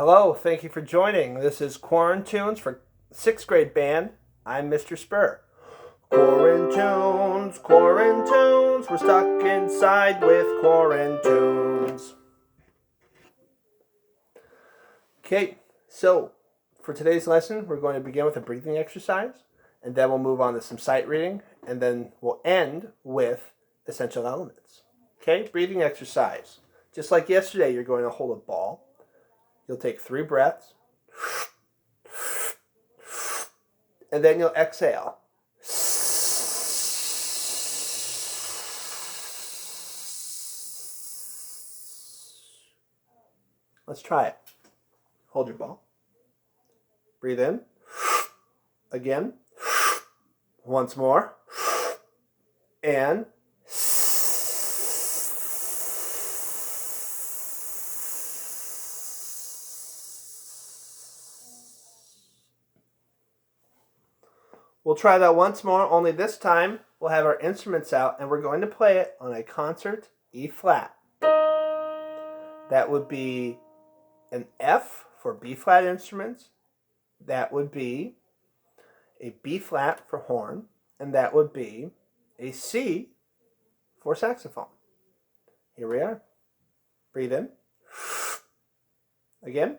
Hello, thank you for joining. This is Quarantunes for 6th grade band. I'm Mr. Spur. Quarantunes, Quarantunes, we're stuck inside with Quarantunes. Okay, so for today's lesson, we're going to begin with a breathing exercise, and then we'll move on to some sight reading, and then we'll end with essential elements. Okay, breathing exercise. Just like yesterday, you're going to hold a ball. You'll take 3 breaths, and then you'll exhale. Let's try it. Hold your ball. Breathe in. Again. Once more. And we'll try that once more, only this time we'll have our instruments out and we're going to play it on a concert E flat. That would be an F for B flat instruments. That would be a B flat for horn. And that would be a C for saxophone. Here we are. Breathe in. Again.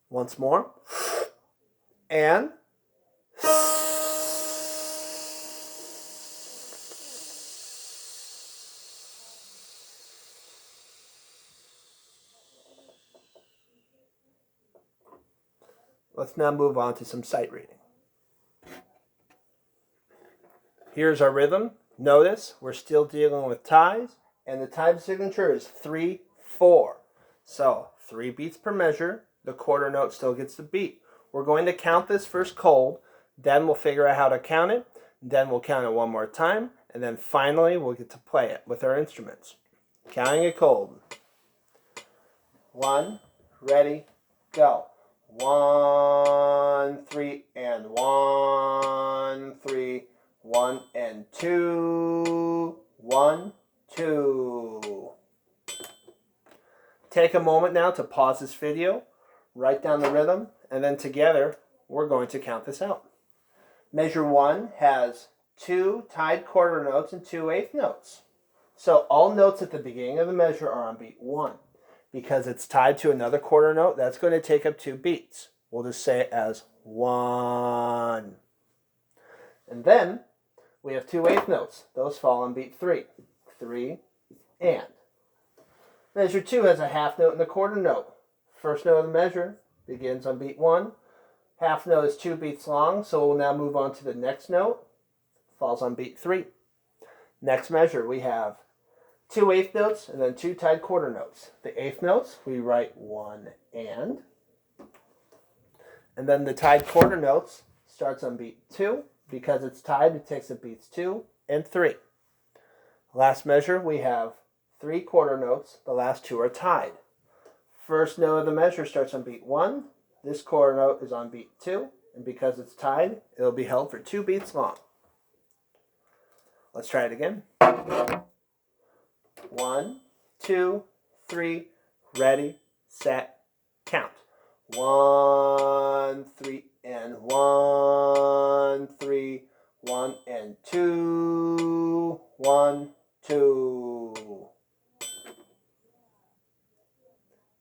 Once more. And let's now move on to some sight reading. Here's our rhythm. Notice we're still dealing with ties, and the time signature is 3/4. So 3 beats per measure. The quarter note still gets the beat. We're going to count this first cold, then we'll figure out how to count it, then we'll count it one more time, and then finally we'll get to play it with our instruments. Counting it cold. 1, ready, go. 1, 3, and 1, 3, 1 and 2, 1, 2. Take a moment now to pause this video, write down the rhythm, and then together we're going to count this out. Measure 1 has 2 tied quarter notes and 2 eighth notes. So all notes at the beginning of the measure are on beat 1. Because it's tied to another quarter note, that's going to take up 2 beats. We'll just say it as 1. And then we have 2 eighth notes. Those fall on beat 3. 3 and. Measure 2 has a half note and a quarter note. First note of the measure begins on beat 1. Half note is 2 beats long, so we'll now move on to the next note. Falls on beat 3. Next measure we have 2 eighth notes and then 2 tied quarter notes. The eighth notes we write 1 and then the tied quarter notes starts on beat 2. Because it's tied, it takes the beats 2 and 3. Last measure we have 3 quarter notes. The last 2 are tied. First note of the measure starts on beat 1. This quarter note is on beat 2, and because it's tied, it'll be held for 2 beats long. Let's try it again. 1, 2, 3, ready, set, count. 1, 3, and 1, 3, 1 and 2, 1, 2.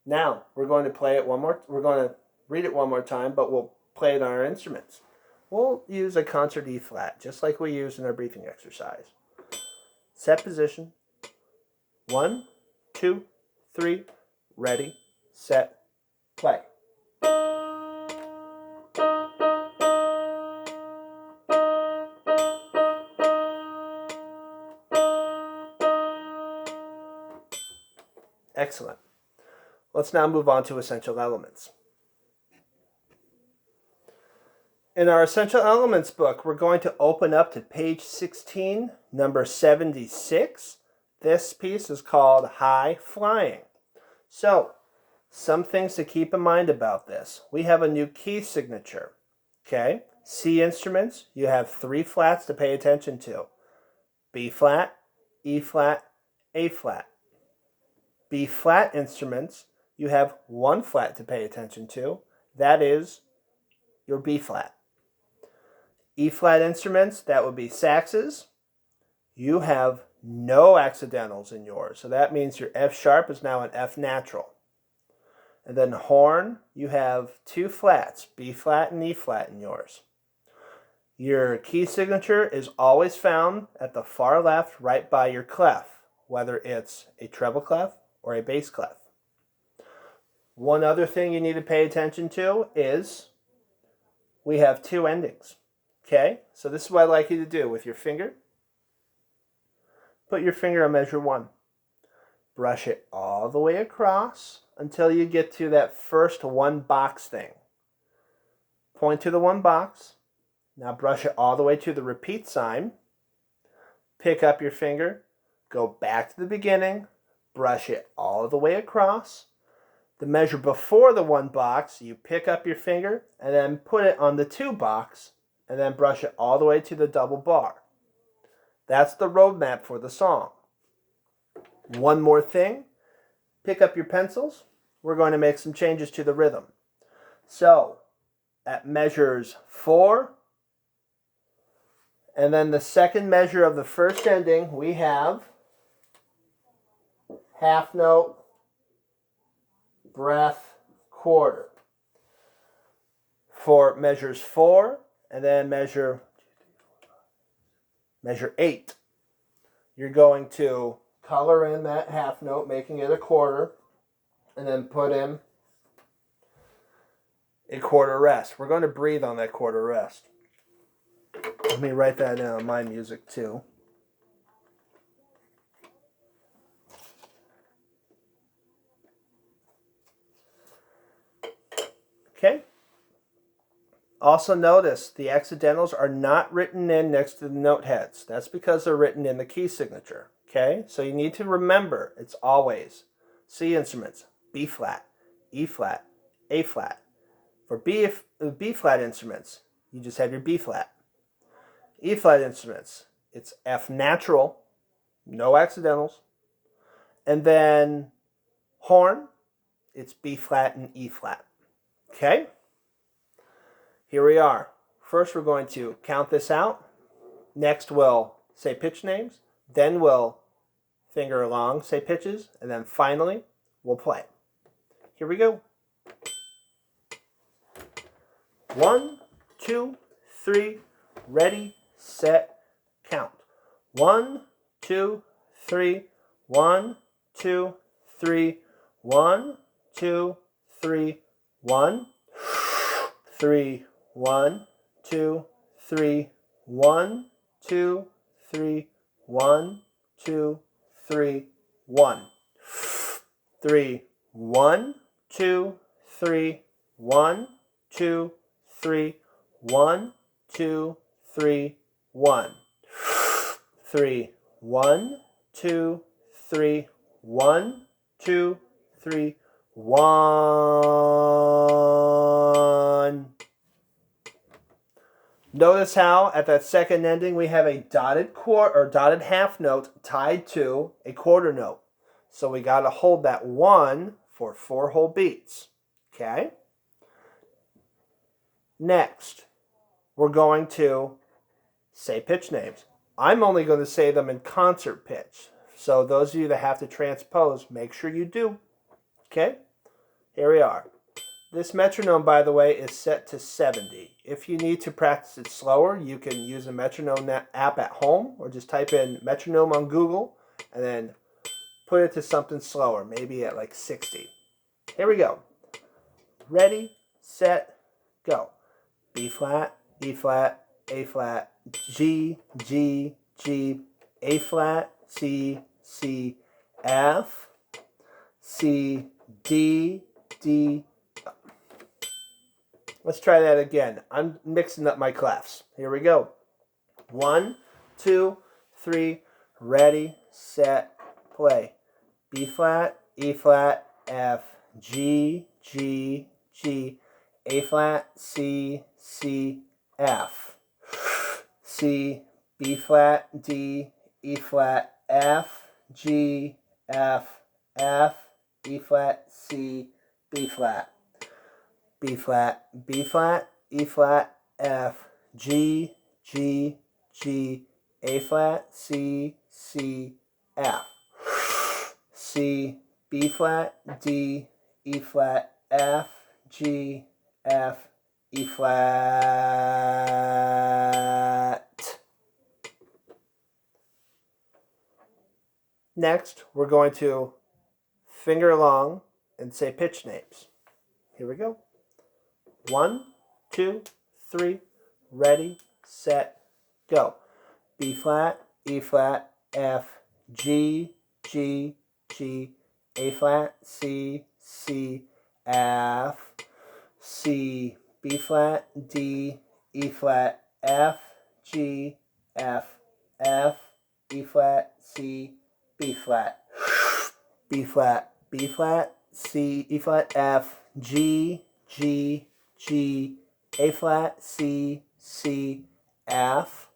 Now we're going to play it we're going to read it one more time, but we'll play it on our instruments. We'll use a concert E flat, just like we used in our breathing exercise. Set position. 1, 2, 3, ready, set, play. Excellent. Let's now move on to essential elements. In our essential elements book, we're going to open up to page 16, number 76. This piece is called High Flying. So, some things to keep in mind about this. We have a new key signature. Okay? C instruments, you have 3 flats to pay attention to. B flat, E flat, A flat. B flat instruments, you have one flat to pay attention to. That is your B flat. E flat instruments, that would be saxes. You have no accidentals in yours. So that means your F sharp is now an F natural. And then horn, you have two flats, B flat and E flat in yours. Your key signature is always found at the far left, right by your clef, whether it's a treble clef or a bass clef. One other thing you need to pay attention to is we have two endings. Okay, so this is what I'd like you to do with your finger. Put your finger on measure 1. Brush it all the way across until you get to that first one box thing. Point to the one box. Now brush it all the way to the repeat sign. Pick up your finger. Go back to the beginning. Brush it all the way across. The measure before the one box, you pick up your finger and then put it on the 2 box and then brush it all the way to the double bar. That's the roadmap for the song. One more thing, pick up your pencils. We're going to make some changes to the rhythm. So, at measures 4, and then the second measure of the first ending, we have half note, breath, quarter. For measures 4, and then measure 8, you're going to color in that half note, making it a quarter, and then put in a quarter rest. We're going to breathe on that quarter rest. Let me write that down on my music too. Okay. Also notice the accidentals are not written in next to the note heads. That's because they're written in the key signature. Okay, so you need to remember it's always C instruments, B flat, E flat, A flat. For B flat instruments, you just have your B flat. E flat instruments, it's F natural, no accidentals. And then horn, it's B flat and E flat. Okay? Here we are. First we're going to count this out. Next we'll say pitch names. Then we'll finger along, say pitches. And then finally, we'll play. Here we go. 1, 2, 3, ready, set, count. 1, 2, 3, 1, 2, 3, 1, 2, 3, 1, 3, 1, 2, 3, 1, 2, 3, 1, 2, 3, 1, 3, 1, 2, 3, 1, 2, 3, 1, 2, 3, 1, 3, 1, 2, 3, 1, 2, 3, 1. Notice how at that second ending we have a dotted dotted half note tied to a quarter note. So we got to hold that 1 for 4 whole beats. Okay? Next, we're going to say pitch names. I'm only going to say them in concert pitch. So those of you that have to transpose, make sure you do. Okay? Here we are. This metronome, by the way, is set to 70. If you need to practice it slower, you can use a metronome app at home or just type in metronome on Google and then put it to something slower, maybe at like 60. Here we go. Ready, set, go. B flat, E flat, A flat, G, G, G, A flat, C, C, F, C, D, D. Let's try that again. I'm mixing up my clefs. Here we go. 1, 2, 3, ready, set, play. B flat, E flat, F, G, G, G, A flat, C, C, F, C, B flat, D, E flat, F, G, F, F, E flat, C, B flat, B flat, B flat, E flat, F, G, G, G, A flat, C, C, F, C, B flat, D, E flat, F, G, F, E flat. Next, we're going to finger along and say pitch names. Here we go. 1, 2, 3, ready, set, go. B flat, E flat, F, G, G, G, A flat, C, C, F, C, B flat, D, E flat, F, G, F, F, E flat, C, B flat, B flat, B flat, C, E flat, F, G, G, G, A flat, C, C, F,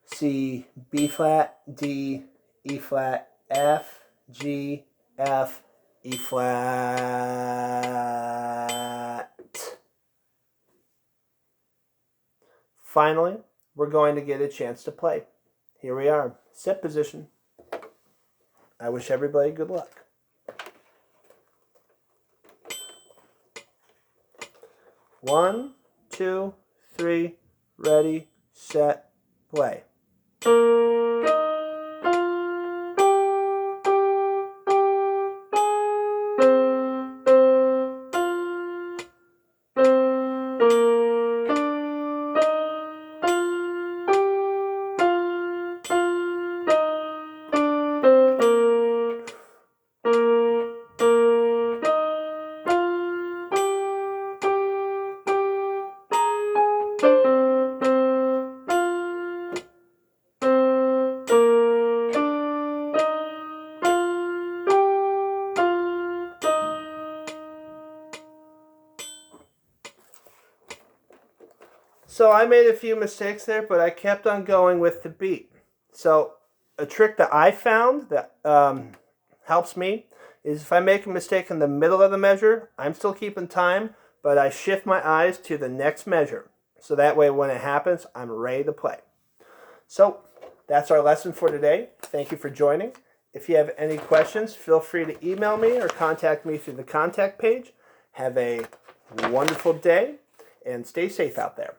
C, B flat, D, E flat, F, G, F, E flat. Finally, we're going to get a chance to play. Here we are, set position. I wish everybody good luck. 1, 2, 3, ready, set, play. So I made a few mistakes there, but I kept on going with the beat. So a trick that I found that helps me is if I make a mistake in the middle of the measure, I'm still keeping time, but I shift my eyes to the next measure. So that way when it happens, I'm ready to play. So that's our lesson for today. Thank you for joining. If you have any questions, feel free to email me or contact me through the contact page. Have a wonderful day and stay safe out there.